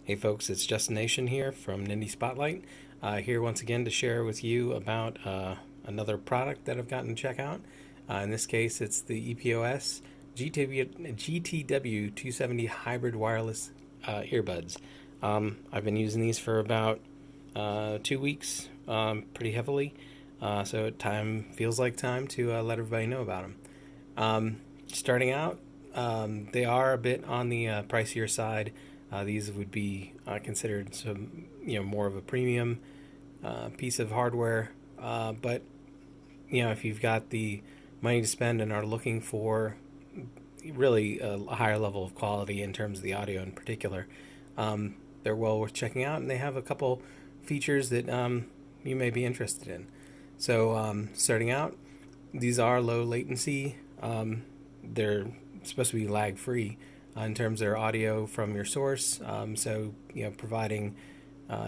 Hey folks, it's Justin Nation here from Nindie Spotlight. Here once again to share with you about another product that I've gotten to check out. In this case, it's the EPOS GTW 270 hybrid wireless earbuds. I've been using these for about 2 weeks, pretty heavily. So time feels like time to let everybody know about them. Starting out, they are a bit on the pricier side. These would be considered some, more of a premium piece of hardware. But if you've got the money to spend and are looking for really a higher level of quality in terms of the audio in particular, they're well worth checking out, and they have a couple features that you may be interested in. So starting out, these are low latency. They're supposed to be lag free in terms of their audio from your source. So providing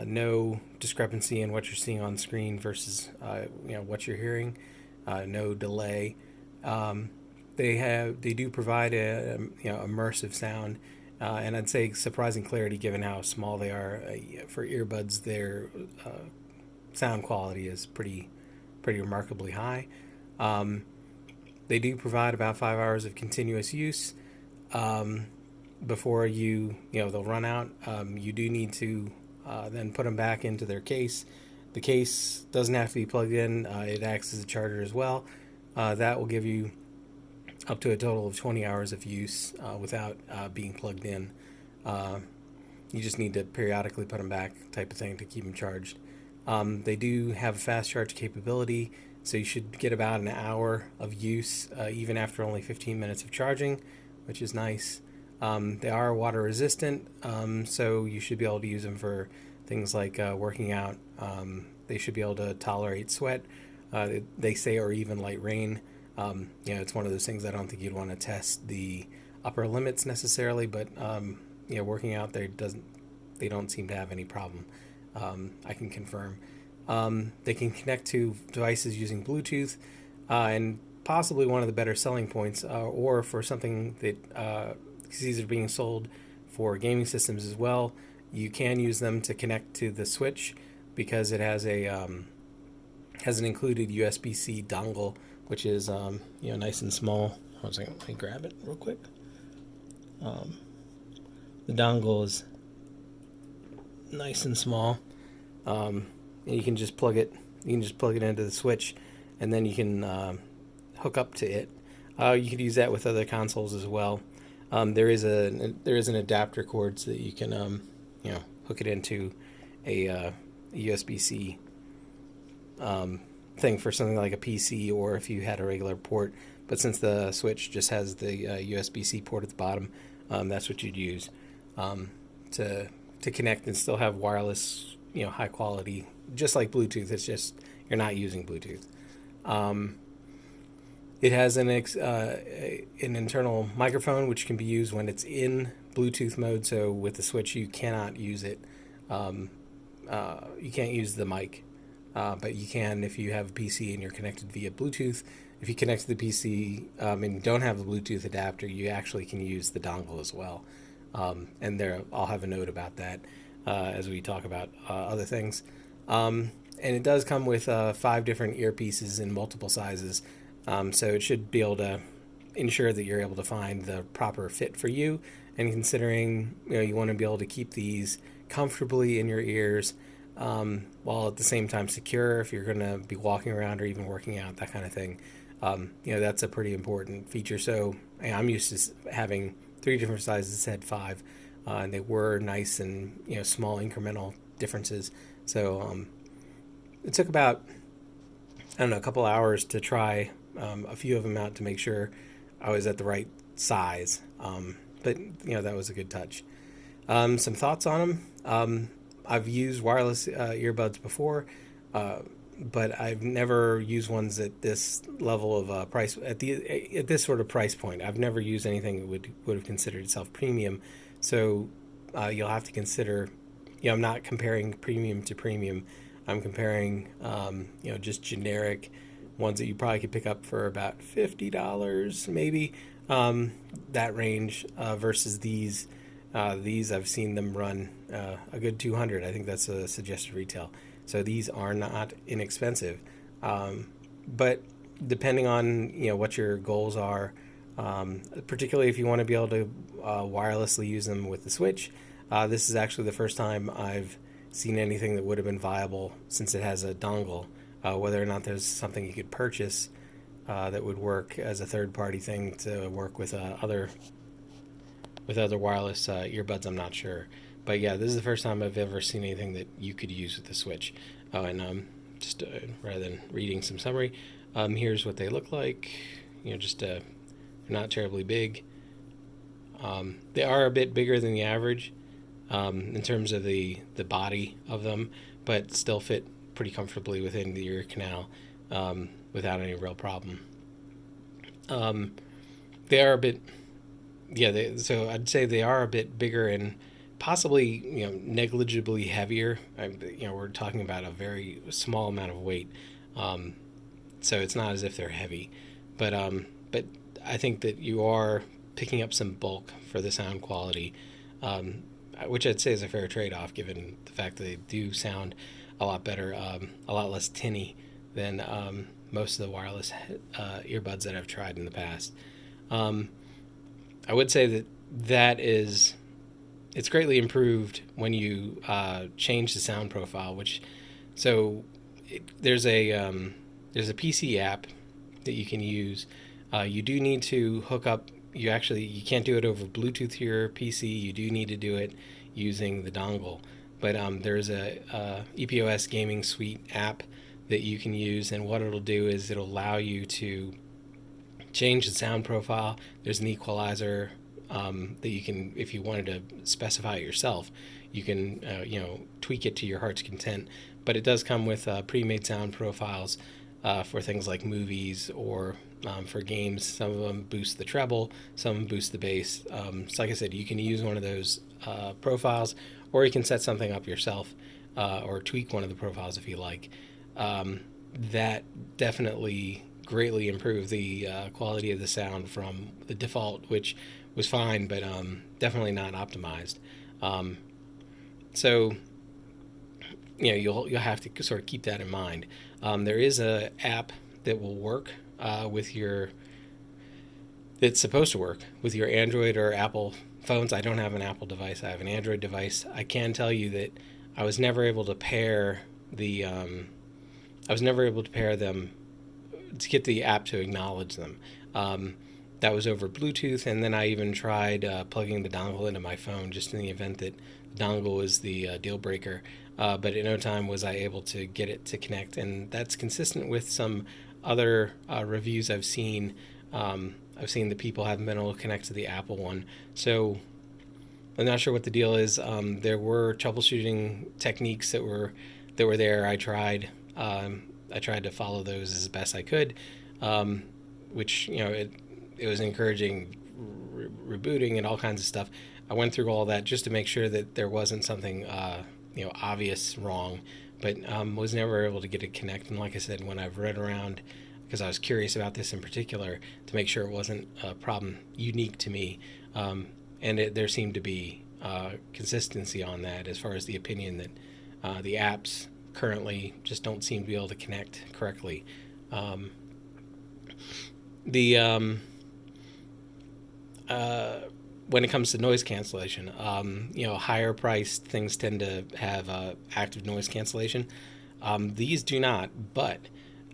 no discrepancy in what you're seeing on screen versus what you're hearing, no delay. They do provide a immersive sound, and I'd say surprising clarity given how small they are. For earbuds, their sound quality is pretty remarkably high. They do provide about 5 hours of continuous use before they'll run out. You do need to then put them back into their case. The case doesn't have to be plugged in. It acts as a charger as well. That will give you up to a total of 20 hours of use without being plugged in. You just need to periodically put them back, type of thing, to keep them charged. They do have a fast charge capability, so you should get about an hour of use even after only 15 minutes of charging, which is nice. They are water resistant, so you should be able to use them for things like working out. They should be able to tolerate sweat, they say, or even light rain. It's one of those things I don't think you'd want to test the upper limits necessarily, but working out there they don't seem to have any problem. I can confirm. They can connect to devices using Bluetooth, and possibly one of the better selling points, or for something that these are being sold for gaming systems as well. You can use them to connect to the Switch because it has an included USB-C dongle, which is nice and small. Hold on a second, let me grab it real quick. The dongle is nice and small. And you can just plug it. You can just plug it into the Switch, and then you can hook up to it. You could use that with other consoles as well. There is an adapter cord so that you can hook it into a USB-C thing for something like a PC, or if you had a regular port. But since the Switch just has the USB-C port at the bottom, that's what you'd use to connect and still have wireless, high quality, just like Bluetooth. It's just you're not using Bluetooth. It has an internal microphone which can be used when it's in Bluetooth mode. So with the Switch, you cannot use it. You can't use the mic, but you can if you have a PC and you're connected via Bluetooth. If you connect to the PC and don't have the Bluetooth adapter, you actually can use the dongle as well. And I'll have a note about that as we talk about other things. And it does come with 5 different earpieces in multiple sizes. So it should be able to ensure that you're able to find the proper fit for you. And considering you want to be able to keep these comfortably in your ears, while at the same time secure if you're going to be walking around or even working out, that kind of thing. That's a pretty important feature. So I'm used to having 3 different sizes. It said 5, and they were nice and small incremental differences. So it took about a couple hours to try a few of them out to make sure I was at the right size. But that was a good touch. Some thoughts on them. I've used wireless earbuds before, but I've never used ones at this level of price, at this sort of price point. I've never used anything that would have considered itself premium. So you'll have to consider. I'm not comparing premium to premium. I'm comparing just generic ones that you probably could pick up for about $50 maybe, that range, versus these These I've seen them run a good 200. I think that's a suggested retail. So these are not inexpensive, but depending on what your goals are, particularly if you want to be able to wirelessly use them with the Switch, this is actually the first time I've seen anything that would have been viable since it has a dongle. Whether or not there's something you could purchase that would work as a third-party thing to work with other wireless earbuds, I'm not sure. But yeah, this is the first time I've ever seen anything that you could use with the Switch. And just rather than reading some summary, here's what they look like. Just not terribly big. They are a bit bigger than the average in terms of the body of them, but still fit pretty comfortably within the ear canal without any real problem. They are a bit, so I'd say they are a bit bigger and possibly negligibly heavier. We're talking about a very small amount of weight, so it's not as if they're heavy, but I think that you are picking up some bulk for the sound quality, which I'd say is a fair trade-off given the fact that they do sound a lot better, a lot less tinny than most of the wireless earbuds that I've tried in the past. I would say that it's greatly improved when you change the sound profile. There's a PC app that you can use. You do need to hook up. You can't do it over Bluetooth to your PC. You do need to do it using the dongle. But there's a EPOS gaming suite app that you can use, and what it'll do is it'll allow you to change the sound profile. There's an equalizer that you can, if you wanted to specify it yourself, you can tweak it to your heart's content. But it does come with pre-made sound profiles for things like movies or for games. Some of them boost the treble, some of them boost the bass. So like I said, you can use one of those profiles, or you can set something up yourself or tweak one of the profiles if you like. That definitely greatly improved the quality of the sound from the default, which was fine, but definitely not optimized. So you'll have to sort of keep that in mind. There is an app that will work that's supposed to work with your Android or Apple phones. I don't have an Apple device. I have an Android device. I can tell you that I was never able to pair them to get the app to acknowledge them. That was over Bluetooth, and then I even tried plugging the dongle into my phone just in the event that the dongle was the deal breaker. But at no time was I able to get it to connect, and that's consistent with some other reviews I've seen. I've seen that people haven't been able to connect to the Apple one. So I'm not sure what the deal is. There were troubleshooting techniques that were there. I tried to follow those as best I could, which it was encouraging rebooting and all kinds of stuff. I went through all that just to make sure that there wasn't something obvious wrong, but was never able to get it connect. And like I said, when I've read around, because I was curious about this in particular, to make sure it wasn't a problem unique to me, there seemed to be consistency on that as far as the opinion that the apps currently just don't seem to be able to connect correctly. When it comes to noise cancellation, higher priced things tend to have active noise cancellation. These do not, but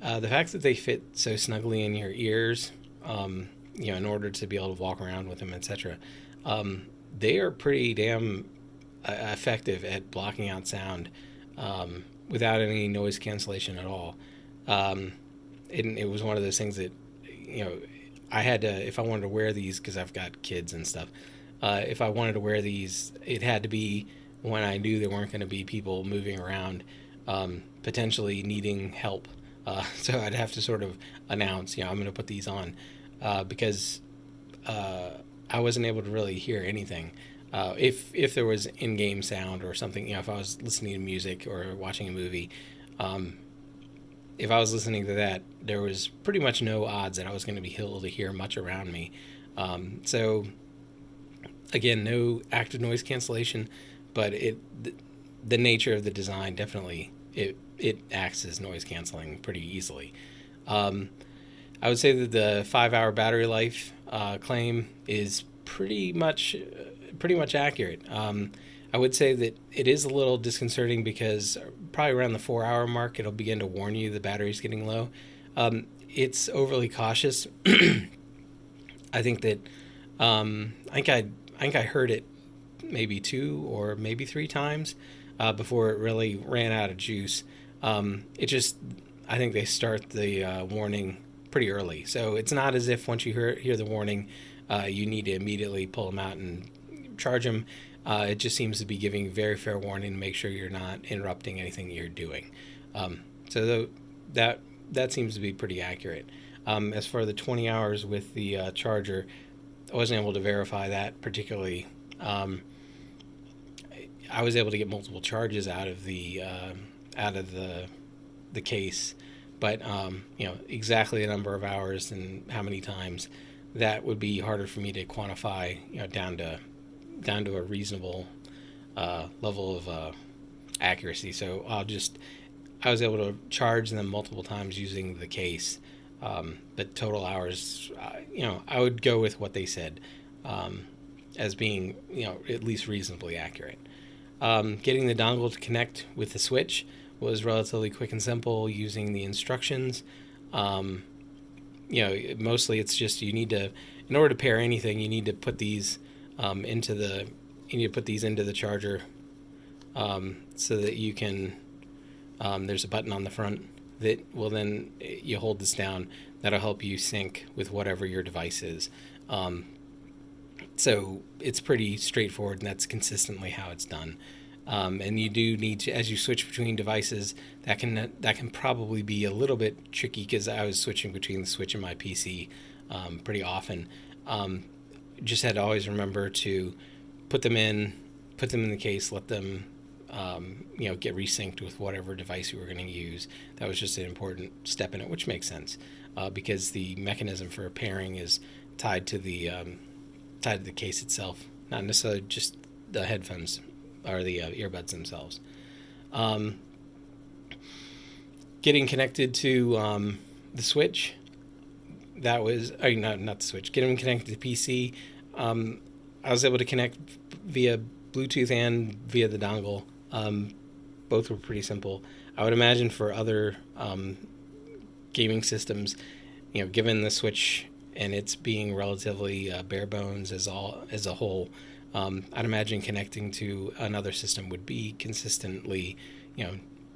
the fact that they fit so snugly in your ears, in order to be able to walk around with them, etc., they are pretty damn effective at blocking out sound without any noise cancellation at all. It was one of those things that, I had to, if I wanted to wear these, because I've got kids and stuff, if I wanted to wear these, it had to be when I knew there weren't going to be people moving around, potentially needing help. So I'd have to sort of announce, I'm going to put these on, because I wasn't able to really hear anything. If there was in-game sound or something, if I was listening to music or watching a movie, if I was listening to that, there was pretty much no odds that I was going to be able to hear much around me. So Again, no active noise cancellation, but the nature of the design definitely it acts as noise canceling pretty easily. I would say that the 5-hour battery life claim is pretty much accurate. I would say that it is a little disconcerting because probably around the 4-hour mark, it'll begin to warn you the battery's getting low. It's overly cautious. I think that I think I heard it maybe 2 or maybe 3 times before it really ran out of juice. I think they start the warning pretty early, so it's not as if once you hear the warning, you need to immediately pull them out and charge them. It just seems to be giving very fair warning to make sure you're not interrupting anything you're doing. So that seems to be pretty accurate. As for the 20 hours with the charger, I wasn't able to verify that particularly. I was able to get multiple charges out of the case, but exactly the number of hours and how many times, that would be harder for me to quantify, down to a reasonable level of accuracy. So I was able to charge them multiple times using the case, but total hours, I would go with what they said as being, at least reasonably accurate. Getting the dongle to connect with the switch was relatively quick and simple using the instructions. Mostly it's just in order to pair anything, you need to put these into the charger, so that you can. There's a button on the front that will then you hold this down. That'll help you sync with whatever your device is. So it's pretty straightforward, and that's consistently how it's done. And you do need to, as you switch between devices, that can probably be a little bit tricky, because I was switching between the Switch and my PC pretty often. Just had to always remember to put them in the case, let them get resynced with whatever device you were going to use. That was just an important step in it, which makes sense, because the mechanism for pairing is tied to the case itself, not necessarily just the headphones or the earbuds themselves. Getting connected to the Switch, that was not the Switch. Getting connected to the PC, I was able to connect via Bluetooth and via the dongle. Both were pretty simple. I would imagine for other gaming systems, given the Switch and it's being relatively bare bones as a whole, I'd imagine connecting to another system would be consistently,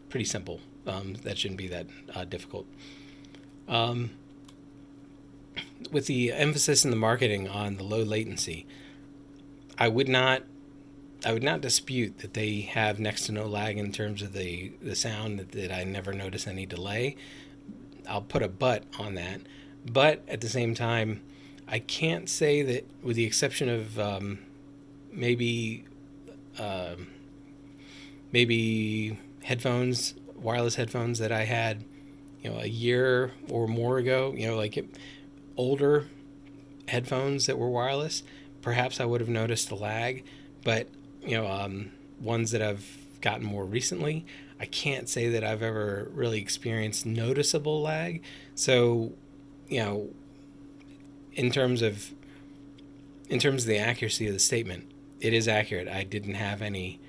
pretty simple. That shouldn't be that difficult. With the emphasis in the marketing on the low latency, I would not dispute that they have next to no lag in terms of the sound, that I never notice any delay. I'll put a but on that. But at the same time, I can't say that, with the exception of maybe headphones, wireless headphones that I had, a year or more ago, older headphones that were wireless, perhaps I would have noticed the lag. But ones that I've gotten more recently, I can't say that I've ever really experienced noticeable lag. So, in terms of the accuracy of the statement, it is accurate. I didn't have any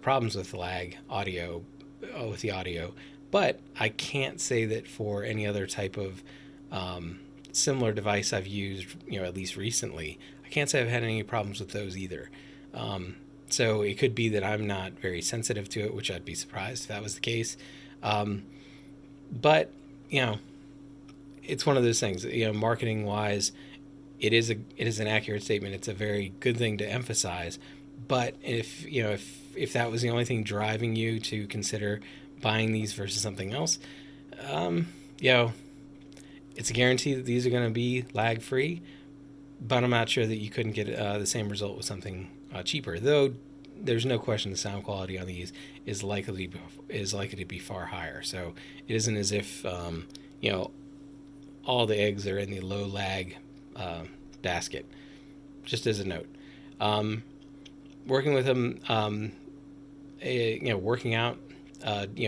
problems with the lag with the audio, but I can't say that for any other type of similar device I've used, at least recently, I can't say I've had any problems with those either. So it could be that I'm not very sensitive to it, which I'd be surprised if that was the case. But it's one of those things. Marketing wise, it is an accurate statement. It's a very good thing to emphasize. But if that was the only thing driving you to consider buying these versus something else, it's a guarantee that these are going to be lag free. But I'm not sure that you couldn't get the same result with something cheaper. Though there's no question the sound quality on these is likely to be far higher. So it isn't as if all the eggs are in the low lag basket. Just as a note. Working with them, working out,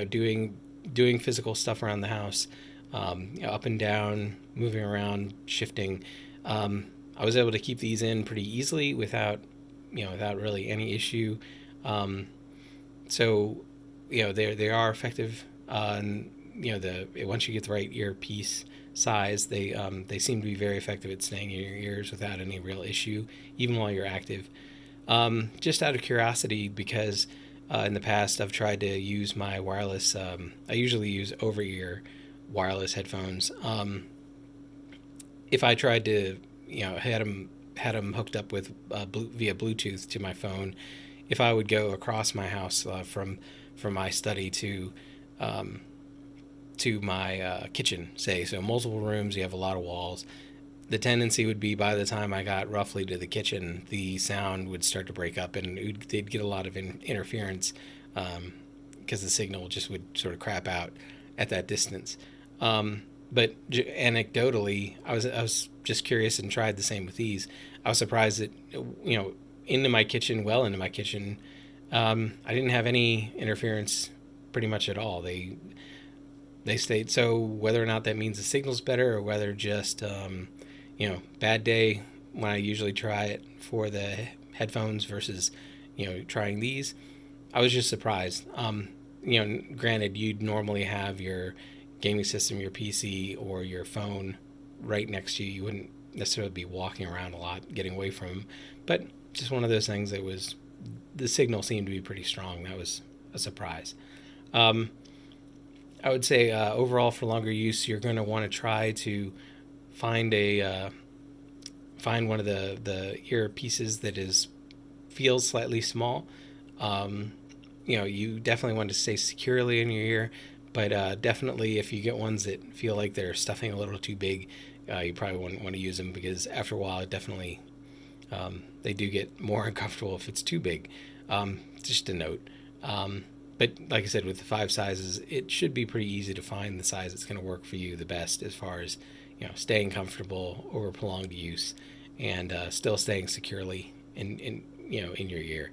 doing physical stuff around the house, up and down, moving around, shifting. I was able to keep these in pretty easily without really any issue. So, they are effective. And once you get the right earpiece size, they seem to be very effective at staying in your ears without any real issue, even while you're active. Just out of curiosity, because in the past I've tried to use my wireless. I usually use over-ear wireless headphones. If I tried to, had them hooked up with via Bluetooth to my phone, if I would go across my house from my study to my kitchen, say, so multiple rooms, you have a lot of walls. The tendency would be by the time I got roughly to the kitchen, the sound would start to break up, and they'd get a lot of interference because the signal just would sort of crap out at that distance. But anecdotally, I was just curious and tried the same with these. I was surprised that into my kitchen, I didn't have any interference pretty much at all. They stayed. So whether or not that means the signal's better, or whether just bad day when I usually try it for the headphones versus trying these, I was just surprised. Granted, you'd normally have your gaming system, your PC, or your phone right next to you. You wouldn't necessarily be walking around a lot, getting away from them. But just one of those things that was, the signal seemed to be pretty strong. That was a surprise. I would say overall, for longer use, you're going to want to try to find one of the earpieces that feels slightly small. You definitely want to stay securely in your ear, but definitely if you get ones that feel like they're stuffing a little too big, you probably wouldn't want to use them, because after a while, it definitely they do get more uncomfortable if it's too big. Just a note. But like I said, with the 5 sizes, it should be pretty easy to find the size that's going to work for you the best, as far as staying comfortable over prolonged use, and still staying securely in your ear.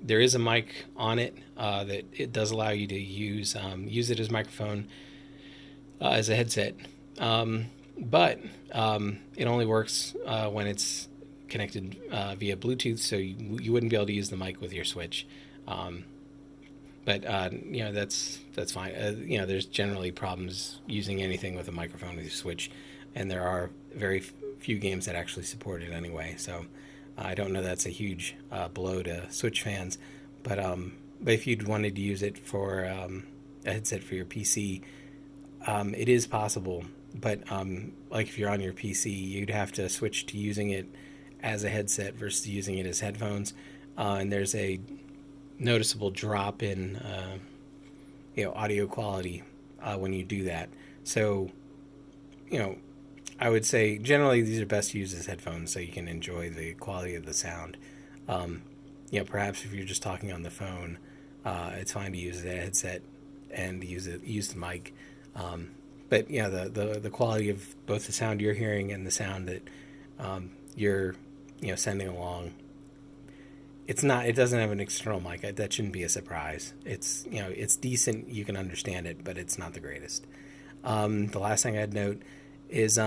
There is a mic on it that it does allow you to use it as a microphone, as a headset, but it only works when it's connected via Bluetooth, so you wouldn't be able to use the mic with your Switch. But that's fine. There's generally problems using anything with a microphone with your Switch, and there are very few games that actually support it anyway. So I don't know that's a huge blow to Switch fans, but if you'd wanted to use it for a headset for your PC, it is possible. But like if you're on your PC, you'd have to switch to using it as a headset versus using it as headphones, and there's a noticeable drop in audio quality when you do that. So I would say generally these are best used as headphones, so you can enjoy the quality of the sound. Perhaps if you're just talking on the phone, it's fine to use it as a headset and use the mic. But the quality of both the sound you're hearing and the sound that you're sending along, it doesn't have an external mic. That shouldn't be a surprise. It's decent. You can understand it, but it's not the greatest. The last thing I'd note is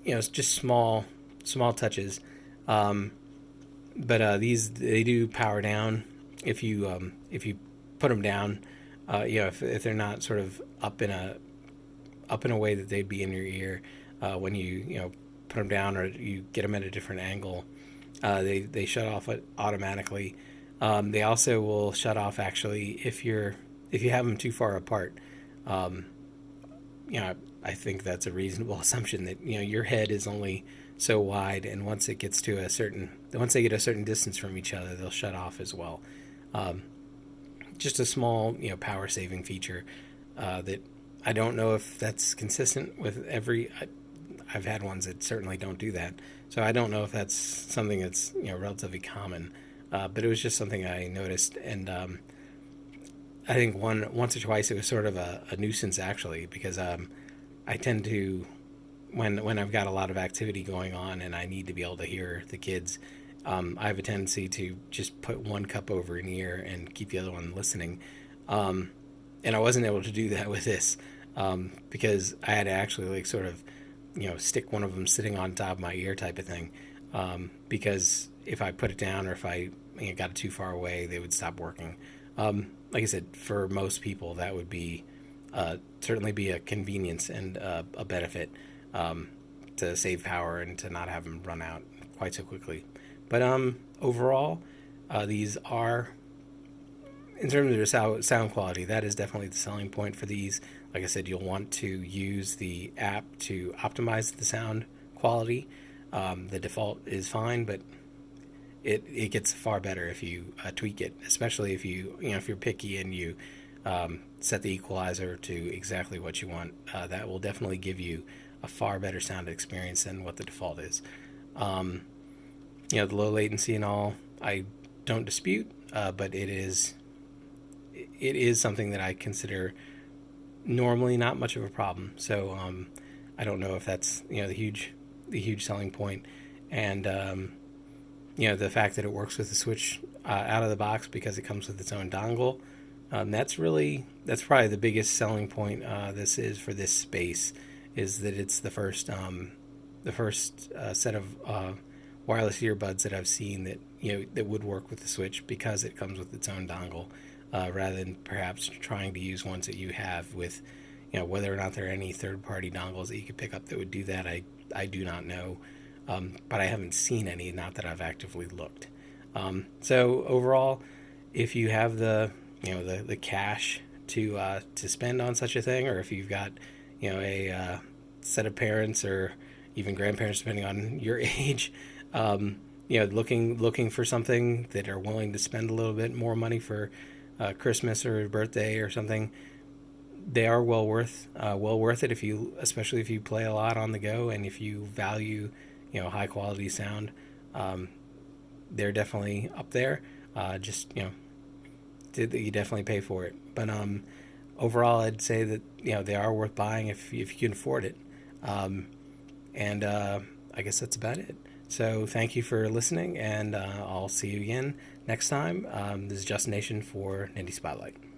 it's just small touches. But these, they do power down if you put them down. If they're not sort of up in a way that they'd be in your ear when you put them down, or you get them at a different angle. They shut off automatically. They also will shut off actually if you have them too far apart. I think that's a reasonable assumption that your head is only so wide, and once they get a certain distance from each other, they'll shut off as well. Just a small power saving feature that I don't know if that's consistent with every. I've had ones that certainly don't do that, so I don't know if that's something that's relatively common. But it was just something I noticed, and I think once or twice it was sort of a nuisance actually, because I tend to when I've got a lot of activity going on and I need to be able to hear the kids, I have a tendency to just put one cup over an ear and keep the other one listening. And I wasn't able to do that with this, because I had to actually like sort of, stick one of them sitting on top of my ear type of thing, because if I put it down or if I got it too far away, they would stop working. Like I said, for most people, that would be certainly be a convenience and a benefit, to save power and to not have them run out quite so quickly. But overall, these are, in terms of their sound quality, that is definitely the selling point for these. Like I said, you'll want to use the app to optimize the sound quality. The default is fine, but it gets far better if you tweak it, especially if if you're picky and you set the equalizer to exactly what you want. That will definitely give you a far better sound experience than what the default is. The low latency and all, I don't dispute, but it is something that I consider normally not much of a problem. So I don't know if that's the huge selling point, and the fact that it works with the Switch out of the box because it comes with its own dongle. That's probably the biggest selling point this is for this space, is that it's the first set of wireless earbuds that I've seen that that would work with the Switch because it comes with its own dongle, rather than perhaps trying to use ones that you have with, whether or not there are any third-party dongles that you could pick up that would do that. I do not know, but I haven't seen any, not that I've actively looked. So overall, if you have the cash to spend on such a thing, or if you've got a set of parents or even grandparents, depending on your age, looking for something that are willing to spend a little bit more money for Christmas or birthday or something, they are well worth it, especially if you play a lot on the go and if you value high quality sound. They're definitely up there. You definitely pay for it. But overall, I'd say that they are worth buying if you can afford it. And I guess that's about it. So thank you for listening, and I'll see you again next time. This is Justin Nation for Nindie Spotlight.